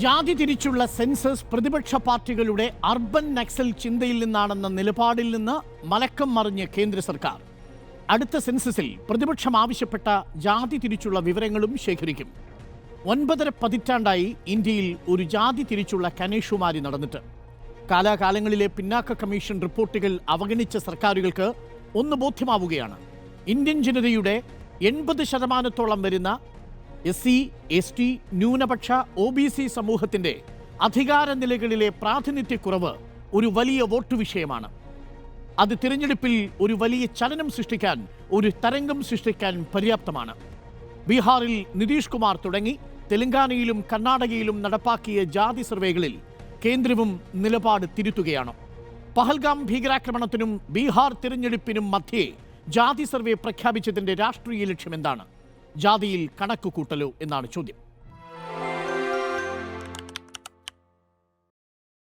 ജാതി തിരിച്ചുള്ള സെൻസസ് പ്രതിപക്ഷ പാർട്ടികളുടെ അർബൻ നക്സൽ ചിന്തയിൽ നിന്നാണെന്ന നിലപാടിൽ നിന്ന് മലക്കം മറിഞ്ഞ് കേന്ദ്ര സർക്കാർ അടുത്ത സെൻസസിൽ പ്രതിപക്ഷം ആവശ്യപ്പെട്ട ജാതി തിരിച്ചുള്ള വിവരങ്ങളും ശേഖരിക്കും. 9.5 പതിറ്റാണ്ടായി ഇന്ത്യയിൽ ഒരു ജാതി തിരിച്ചുള്ള കനേഷുമാരി നടന്നിട്ട് കാലാകാലങ്ങളിലെ പിന്നാക്ക കമ്മീഷൻ റിപ്പോർട്ടുകൾ അവഗണിച്ച സർക്കാരുകൾക്ക് ഒന്ന് ബോധ്യമാവുകയാണ്. ഇന്ത്യൻ ജനതയുടെ 80% വരുന്ന SC, ST, ന്യൂനപക്ഷ OBC സമൂഹത്തിന്റെ അധികാര നിലകളിലെ പ്രാതിനിധ്യക്കുറവ് ഒരു വലിയ വോട്ട് വിഷയമാണ്. അത് തിരഞ്ഞെടുപ്പിൽ ഒരു വലിയ ചലനം സൃഷ്ടിക്കാൻ, ഒരു തരംഗം സൃഷ്ടിക്കാൻ പര്യാപ്തമാണ്. ബീഹാറിൽ നിതീഷ് കുമാർ തുടങ്ങി തെലങ്കാനയിലും കർണാടകയിലും നടപ്പാക്കിയ ജാതി സർവേകളിൽ കേന്ദ്രവും നിലപാട് തിരുത്തുകയാണ്. പഹൽഗാം ഭീകരാക്രമണത്തിനും ബീഹാർ തിരഞ്ഞെടുപ്പിനും മധ്യേ ജാതി സർവേ പ്രഖ്യാപിച്ചതിന്റെ രാഷ്ട്രീയ ലക്ഷ്യം എന്താണ്? ജാതിയിൽ കണക്ക് കൂട്ടലോ എന്നാണ് ചോദ്യം.